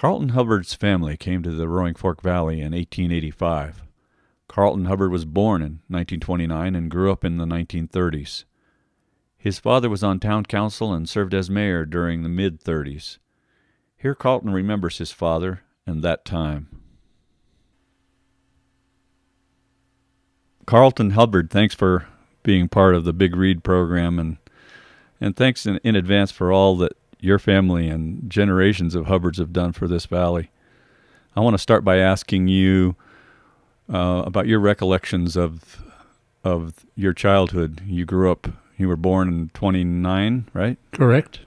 Carleton Hubbard's family came to the Roaring Fork Valley in 1885. Carleton Hubbard was born in 1929 and grew up in the 1930s. His father was on town council and served as mayor during the mid-30s. Here Carleton remembers his father and that time. Carleton Hubbard, thanks for being part of the Big Read program, and thanks in advance for all that your family and generations of Hubbards have done for this valley. I want to start by asking you about your recollections of your childhood. You grew up, you were born in 29, right? Correct.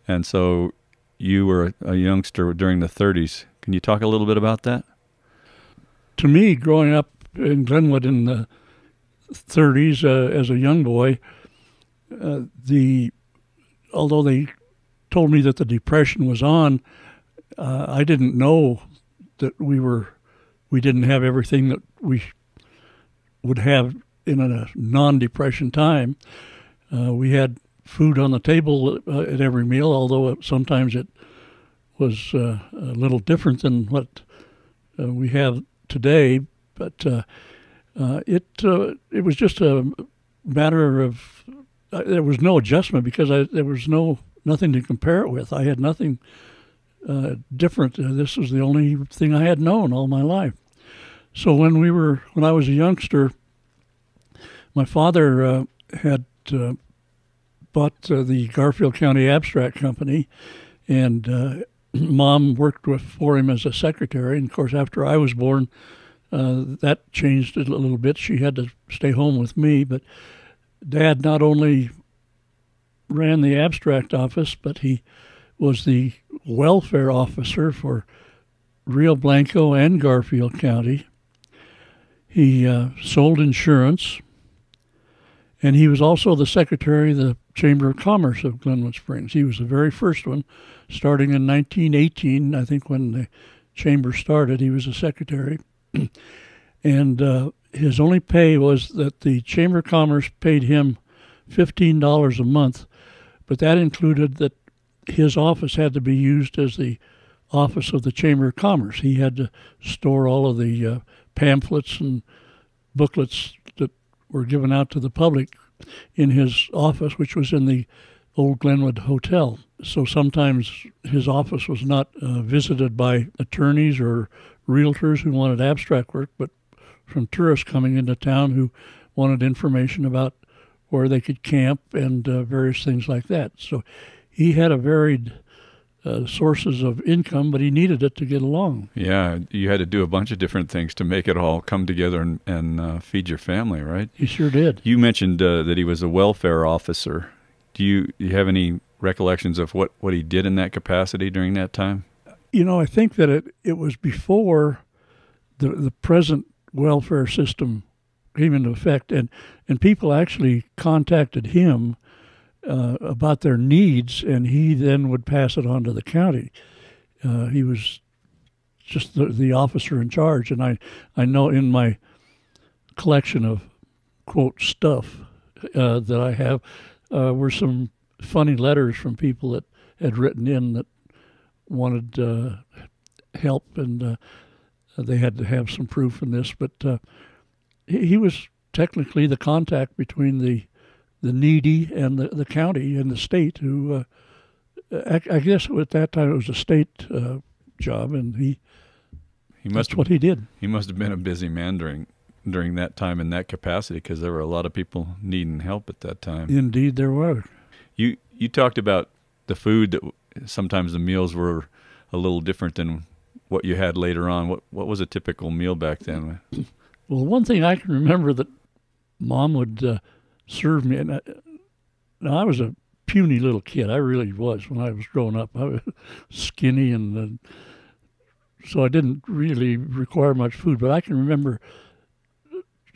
And so you were a youngster during the 30s. Can you talk a little bit about that? To me, growing up in Glenwood in the 30s as a young boy, although they told me that the Depression was on, I didn't know that we didn't have everything that we would have in a non-Depression time. We had food on the table at every meal, although sometimes it was a little different than what we have today. But it was just a matter of there was no adjustment because there was nothing to compare it with. I had nothing different. This was the only thing I had known all my life. So when I was a youngster, my father had bought the Garfield County Abstract Company, and Mom worked for him as a secretary. And of course, after I was born, that changed a little bit. She had to stay home with me, but Dad not only ran the abstract office, but he was the welfare officer for Rio Blanco and Garfield County. He sold insurance, and he was also the secretary of the Chamber of Commerce of Glenwood Springs. He was the very first one, starting in 1918, I think, when the chamber started. He was a secretary. And his only pay was that the Chamber of Commerce paid him $15 a month, but that included that his office had to be used as the office of the Chamber of Commerce. He had to store all of the pamphlets and booklets that were given out to the public in his office, which was in the old Glenwood Hotel. So sometimes his office was not visited by attorneys or realtors who wanted abstract work, but from tourists coming into town who wanted information about where they could camp and various things like that. So he had a varied sources of income, but he needed it to get along. Yeah, you had to do a bunch of different things to make it all come together and feed your family, right? He sure did. You mentioned that he was a welfare officer. Do you have any recollections of what he did in that capacity during that time? You know, I think that it was before the present welfare system came into effect, and people actually contacted him about their needs, and he then would pass it on to the county. He was just the officer in charge, and I know in my collection of, quote, stuff that I have were some funny letters from people that had written in that wanted help, and they had to have some proof in this, but he was technically the contact between the needy and the county and the state, who I guess at that time it was a state job, and that's what he did. He must have been a busy man during that time in that capacity, because there were a lot of people needing help at that time. Indeed there were. You talked about the food, that sometimes the meals were a little different than what you had later on. What was a typical meal back then? Well, one thing I can remember that Mom would serve me, and I was a puny little kid. I really was when I was growing up. I was skinny, and so I didn't really require much food. But I can remember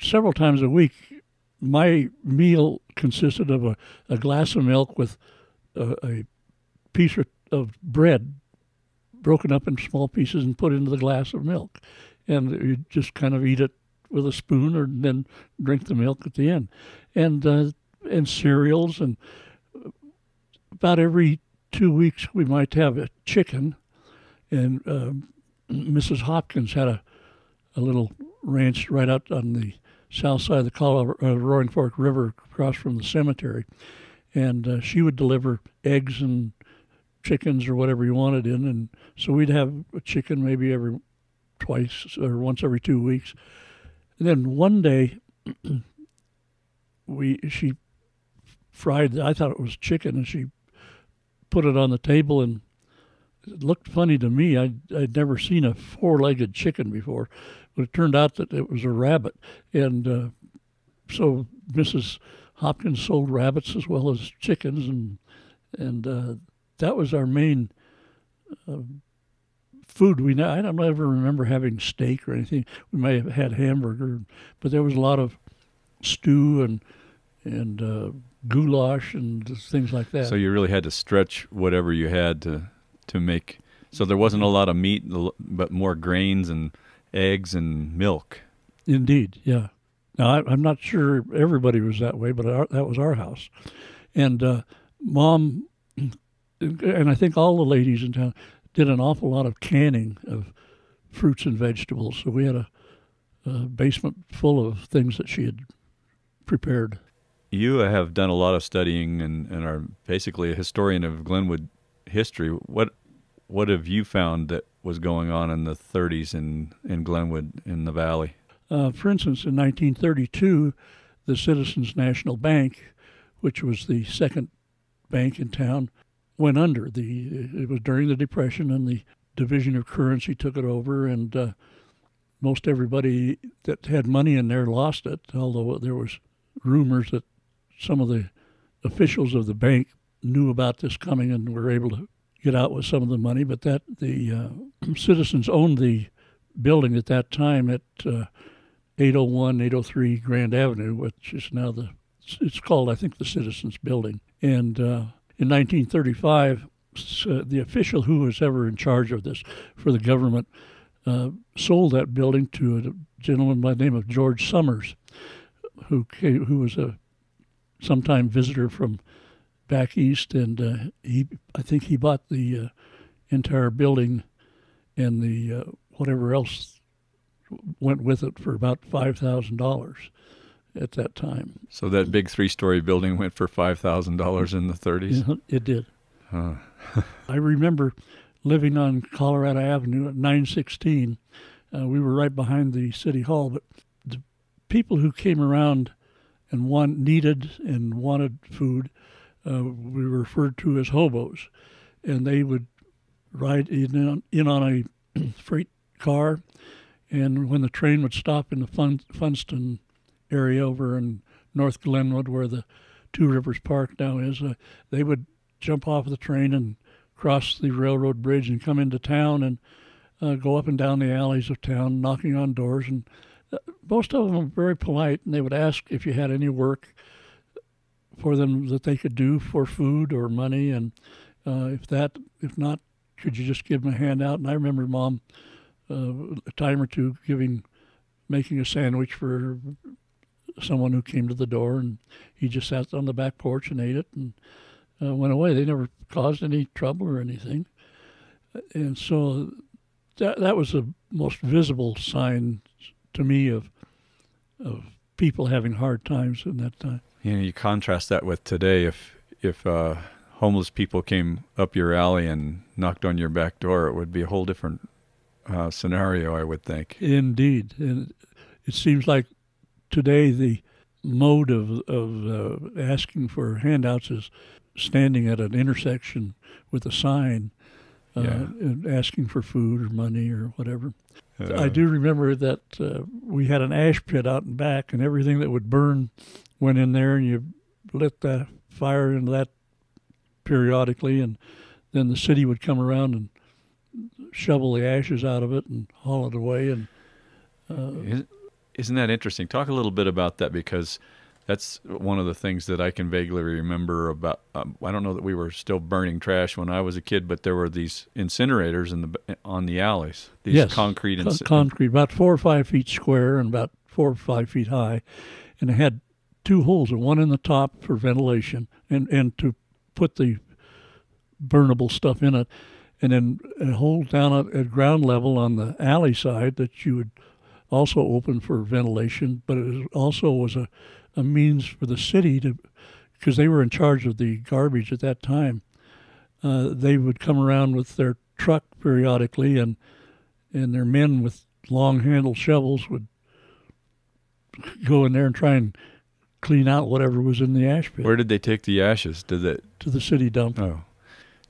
several times a week, my meal consisted of a glass of milk with a piece of bread broken up in small pieces and put into the glass of milk. And you just kind of eat it with a spoon, or then drink the milk at the end. And cereals, and about every 2 weeks we might have a chicken. And Mrs. Hopkins had a little ranch right out on the south side of the Roaring Fork River across from the cemetery. And she would deliver eggs and chickens or whatever you wanted in. And so we'd have a chicken maybe twice or once every 2 weeks. And then one day, she fried, I thought it was chicken, and she put it on the table, and it looked funny to me. I'd never seen a four-legged chicken before, but it turned out that it was a rabbit. And so Mrs. Hopkins sold rabbits as well as chickens, and that was our main food. I don't ever remember having steak or anything. We may have had hamburger, but there was a lot of stew and goulash and things like that. So you really had to stretch whatever you had to make. So there wasn't a lot of meat, but more grains and eggs and milk. Indeed, yeah. Now, I'm not sure everybody was that way, but that was our house. And Mom, and I think all the ladies in town, did an awful lot of canning of fruits and vegetables. So we had a basement full of things that she had prepared. You have done a lot of studying and are basically a historian of Glenwood history. What have you found that was going on in the 30s in Glenwood in the valley? For instance, in 1932, the Citizens National Bank, which was the second bank in town, went under. It was during the Depression, and the Division of Currency took it over, and most everybody that had money in there lost it, although there was rumors that some of the officials of the bank knew about this coming and were able to get out with some of the money. But the Citizens owned the building at that time at 801, 803 Grand Avenue, which is now it's called, I think, the Citizens Building. And in 1935, the official who was ever in charge of this for the government sold that building to a gentleman by the name of George Summers, who was a sometime visitor from back east, and I think he bought the entire building and the whatever else went with it for about $5,000 at that time. So that big 3-story building went for $5,000 in the 30s? Yeah, it did. I remember living on Colorado Avenue at 916. We were right behind the city hall, but the people who came around and needed and wanted food, we were referred to as hobos, and they would ride in on a freight car, and when the train would stop in the Funston area over in North Glenwood, where the Two Rivers Park now is, they would jump off the train and cross the railroad bridge and come into town and go up and down the alleys of town, knocking on doors. And most of them were very polite, and they would ask if you had any work for them that they could do for food or money, and if not, could you just give them a handout? And I remember Mom a time or two making a sandwich for someone who came to the door, and he just sat on the back porch and ate it and went away. They never caused any trouble or anything. And so that was the most visible sign to me of people having hard times in that time. You contrast that with today. If homeless people came up your alley and knocked on your back door, it would be a whole different scenario, I would think. Indeed. And it seems like today the mode of asking for handouts is standing at an intersection with a sign and asking for food or money or whatever. I do remember that we had an ash pit out and back, and everything that would burn went in there, and you lit that fire into that periodically, and then the city would come around and shovel the ashes out of it and haul it away. And isn't that interesting? Talk a little bit about that, because that's one of the things that I can vaguely remember about. I don't know that we were still burning trash when I was a kid, but there were these incinerators on the alleys. These concrete, about 4 or 5 feet square and about 4 or 5 feet high, and it had 2 holes, one in the top for ventilation and to put the burnable stuff in it. and then a hole down at ground level on the alley side that you would also open for ventilation, but it also was a means for the city to, because they were in charge of the garbage at that time. They would come around with their truck periodically, and their men with long-handled shovels would go in there and try and clean out whatever was in the ash pit. Where did they take the ashes? Did they? To the city dump. Oh.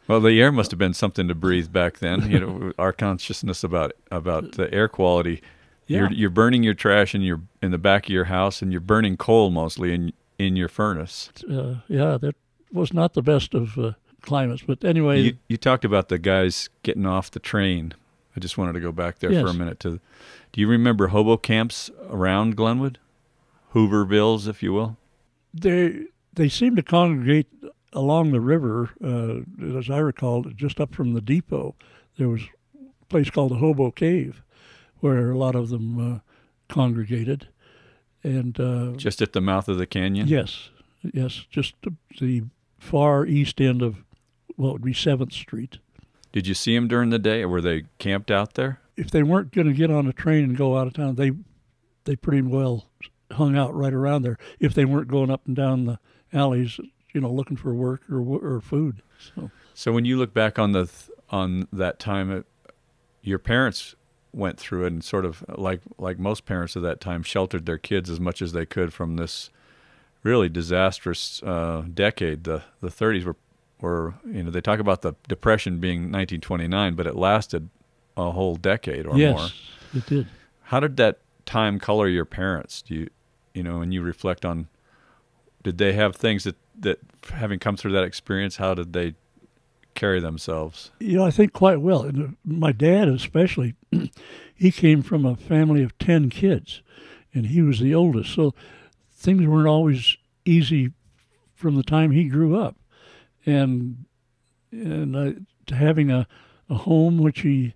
Well, the air must have been something to breathe back then. You know, our consciousness about the air quality. Yeah. You're burning your trash in the back of your house, and you're burning coal mostly in your furnace. Yeah, that was not the best of climates. But anyway, you talked about the guys getting off the train. I just wanted to go back there for a minute. Do you remember hobo camps around Glenwood? Hoovervilles, if you will? They seem to congregate along the river, as I recall, just up from the depot. There was a place called the Hobo Cave, where a lot of them congregated, and just at the mouth of the canyon. Yes, just the far east end of what would be 7th Street. Did you see them during the day, or were they camped out there? If they weren't going to get on a train and go out of town, they pretty well hung out right around there. If they weren't going up and down the alleys, looking for work or food. So when you look back on that time, your parents went through it and sort of like most parents of that time sheltered their kids as much as they could from this really disastrous decade. The 30s were they talk about the Depression being 1929, but it lasted a whole decade or more. Yes, it did. How did that time color your parents? Do when you reflect on, did they have things that having come through that experience, how did they carry themselves? I think quite well. And my dad especially, he came from a family of 10 kids, and he was the oldest. So things weren't always easy from the time he grew up. And having a home, which he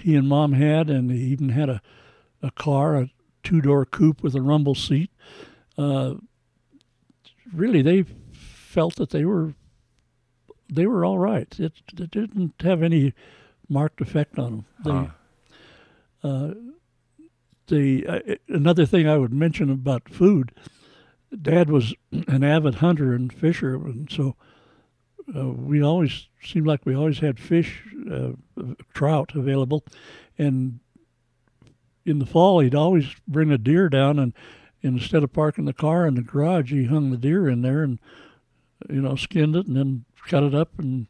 and Mom had, and he even had a car, a 2-door coupe with a rumble seat. Really, they felt that they were all right. It didn't have any marked effect on them. Another thing I would mention about food, Dad was an avid hunter and fisher, and so we always seemed like we always had fish, trout available, and in the fall he'd always bring a deer down, and instead of parking the car in the garage, he hung the deer in there and skinned it and then cut it up, and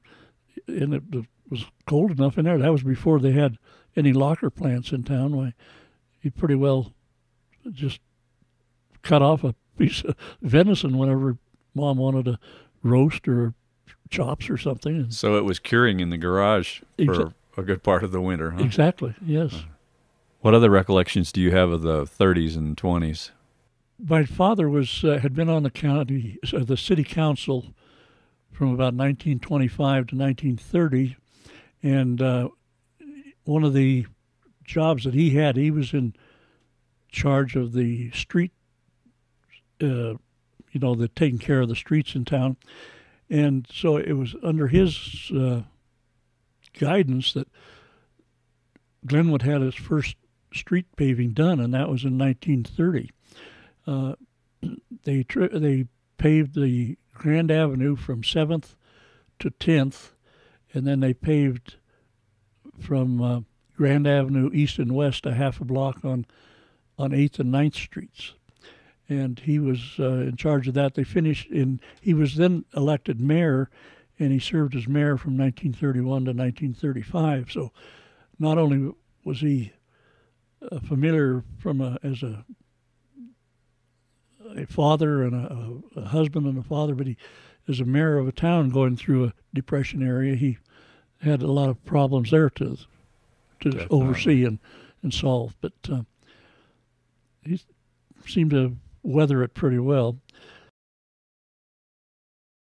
it was cold enough in there. That was before they had any locker plants in town. Why, he pretty well just cut off a piece of venison whenever Mom wanted a roast or chops or something. So it was curing in the garage for a good part of the winter, huh? Exactly, yes. What other recollections do you have of the 30s and 20s? My father had been on the city council from about 1925 to 1930, and one of the jobs that he was in charge of the street, the taking care of the streets in town, and so it was under his guidance that Glenwood had its first street paving done, and that was in 1930. They paved the Grand Avenue from 7th to 10th, and then they paved from Grand Avenue east and west a half a block on 8th and 9th Streets. And he was in charge of that. He was then elected mayor, and he served as mayor from 1931 to 1935. So not only was he familiar as a father and a husband and a father, but he, as a mayor of a town going through a depression area, he had a lot of problems there to oversee and solve. But he seemed to weather it pretty well.